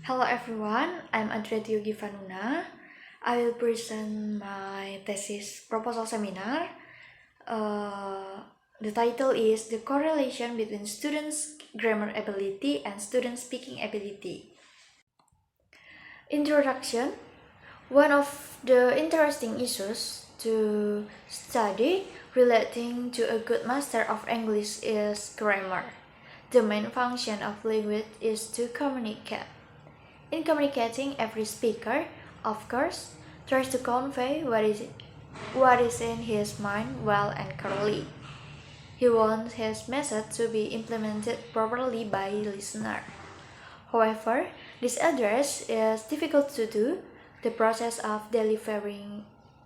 Hello everyone, I'm Adretio Givanuna. I will present my thesis proposal seminar. The title is The Correlation Between Students' Grammar Ability and Student Speaking Ability. Introduction. One of the interesting issues to study relating to a good master of English is grammar. The main function of language is to communicate. In communicating, every speaker, of course, tries to convey what is in his mind well and clearly. He wants his message to be implemented properly by the listener. However, this address is difficult to do. The process of delivering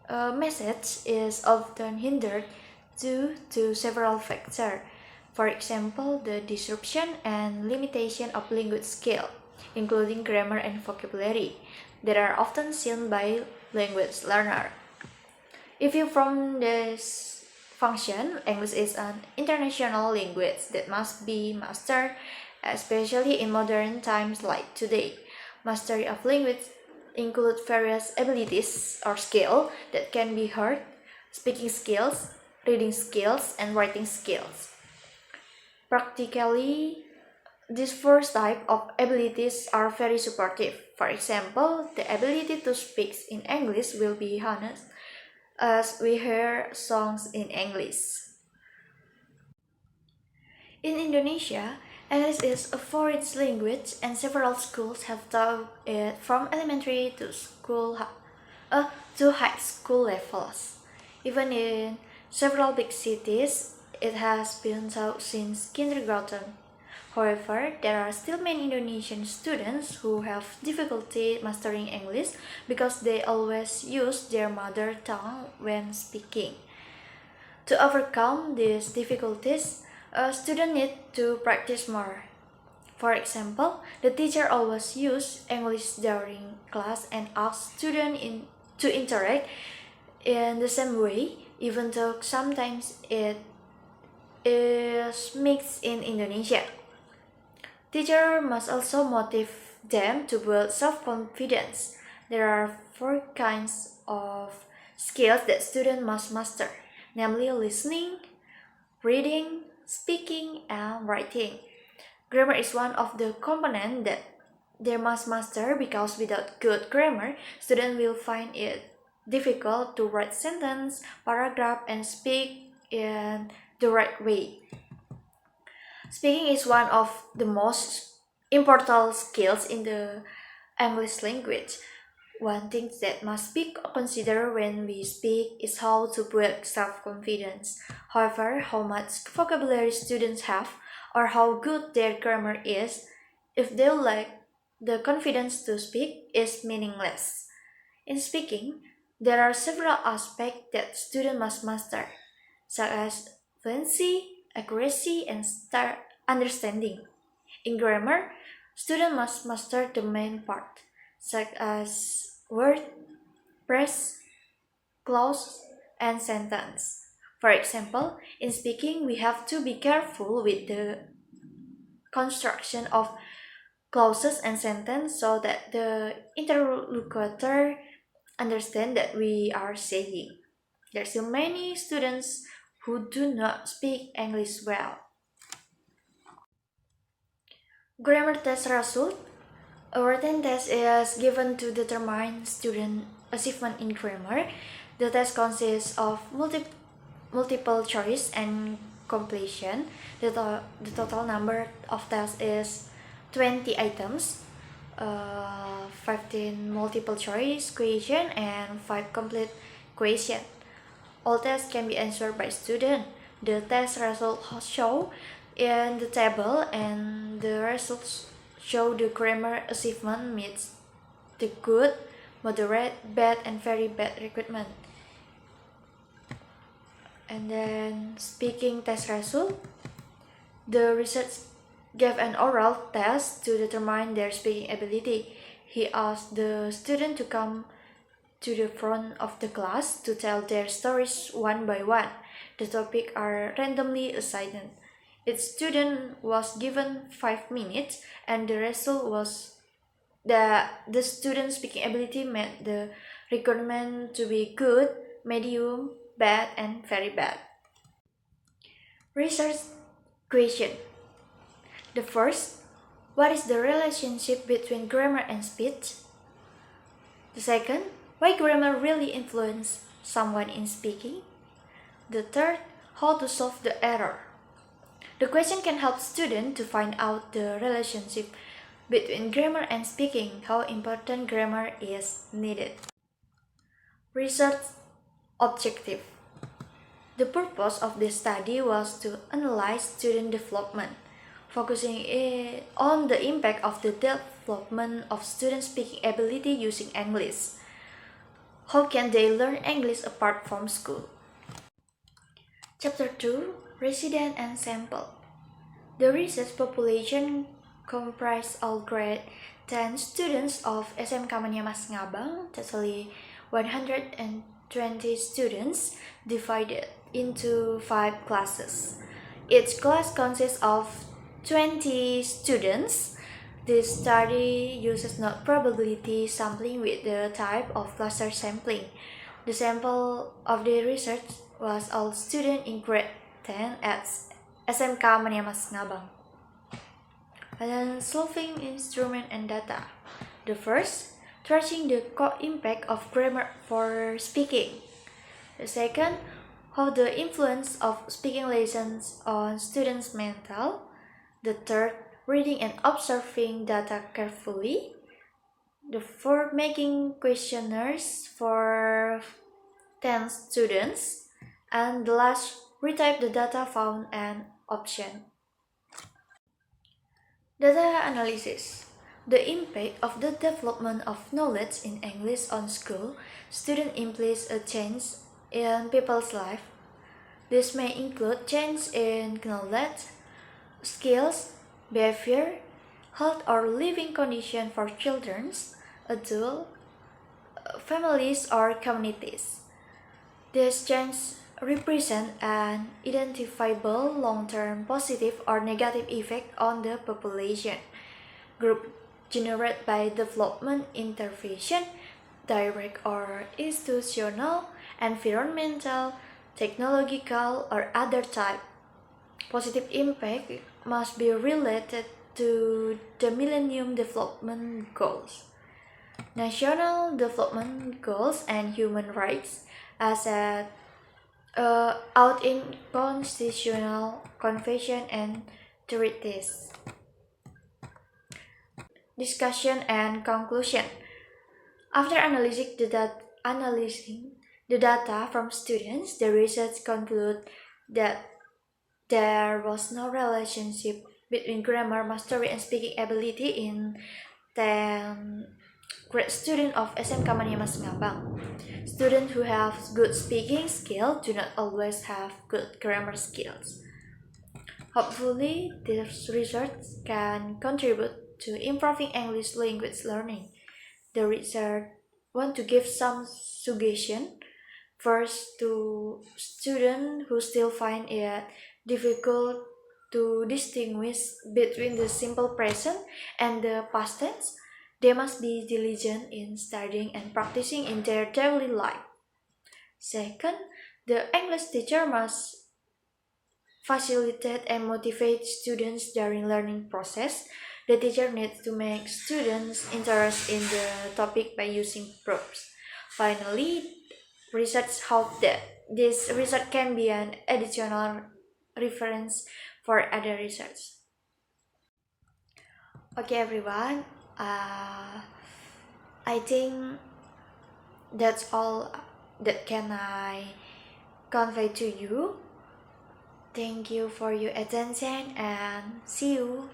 a message is often hindered due to several factors. For example, the disruption and limitation of language skill, including grammar and vocabulary, that are often seen by language learners. If you from this function, English is an international language that must be mastered, especially in modern times like today. Mastery of language includes various abilities or skills that can be heard, speaking skills, reading skills, and writing skills. Practically, these first type of abilities are very supportive. For example, the ability to speak in English will be honest as we hear songs in English. In Indonesia, English is a foreign language and several schools have taught it from elementary to high school levels. Even in several big cities, it has been taught since kindergarten. However, there are still many Indonesian students who have difficulty mastering English because they always use their mother tongue when speaking. To overcome these difficulties, a student needs to practice more. For example, the teacher always uses English during class and asks students to interact in the same way, even though sometimes it is mixed in Indonesia. Teachers must also motivate them to build self-confidence. There are 4 kinds of skills that students must master, namely listening, reading, speaking, and writing. Grammar is one of the components that they must master because without good grammar, students will find it difficult to write sentence, paragraph, and speak in the right way. Speaking is one of the most important skills in the English language. One thing that must be considered when we speak is how to build self-confidence. However, how much vocabulary students have or how good their grammar is, if they lack the confidence to speak, is meaningless. In speaking, there are several aspects that students must master, such as fluency, accuracy, and understanding. In grammar, students must master the main part, such as word, phrase, clause, and sentence. For example, in speaking, we have to be careful with the construction of clauses and sentence so that the interlocutor understand that we are saying. There are still many students who do not speak English well. Grammar test result. A written test is given to determine student achievement in grammar. The test consists of multiple choice and completion. The total number of tests is 20 items, 15 multiple choice question and 5 complete question. All tests can be answered by student. The test results show in the table and the results show the grammar achievement meets the good, moderate, bad, and very bad requirement. And then speaking test result. The research gave an oral test to determine their speaking ability. He asked the student to come to the front of the class to tell their stories one by one. The topics are randomly assigned. Each student was given 5 minutes and the result was the student speaking ability met the requirement to be good, medium, bad, and very bad. Research question. The first, what is the relationship between grammar and speech? The second, why grammar really influences someone in speaking? The third, how to solve the error. The question can help students to find out the relationship between grammar and speaking, how important grammar is needed. Research objective. The purpose of this study was to analyze student development, focusing on the impact of the development of student speaking ability using English. How can they learn English apart from school? Chapter 2, Resident and Sample. The research population comprised all grade 10 students of SMK Mas Ngabang, totally 120 students divided into 5 classes. Each class consists of 20 students. This study uses not probability sampling with the type of cluster sampling. The sample of the research was all students in grade 10 at SMK Mas Ngabang. And then solving instrument and data. The first, tracing the impact of grammar for speaking. The second, how the influence of speaking lessons on students' mental. The third, reading and observing data carefully. The fourth, making questionnaires for 10 students. And the last, retype the data found and option. Data analysis. The impact of the development of knowledge in English on school students implies a change in people's life. This may include change in knowledge, skills, behavior, health or living condition for children, adults, families or communities. This change represent an identifiable long-term positive or negative effect on the population group generated by development intervention, direct or institutional, environmental, technological, or other type. Positive impact must be related to the Millennium Development Goals, National Development Goals, and human rights as set out in constitutional convention and treaties. Discussion and conclusion. After analyzing the data from students, the research concluded that there was no relationship between grammar mastery and speaking ability in 10 grade students of SMK Mas Ngabang. Students who have good speaking skills do not always have good grammar skills. Hopefully, this research can contribute to improving English language learning. The research want to give some suggestion. First, to students who still find it difficult to distinguish between the simple present and the past tense, they must be diligent in studying and practicing in their daily life. Second, the English teacher must facilitate and motivate students during learning process. The teacher needs to make students interested in the topic by using prompts. Finally, research hope that this research can be an additional reference for other research. Okay, everyone. I think that's all that can I convey to you. Thank you for your attention and see you.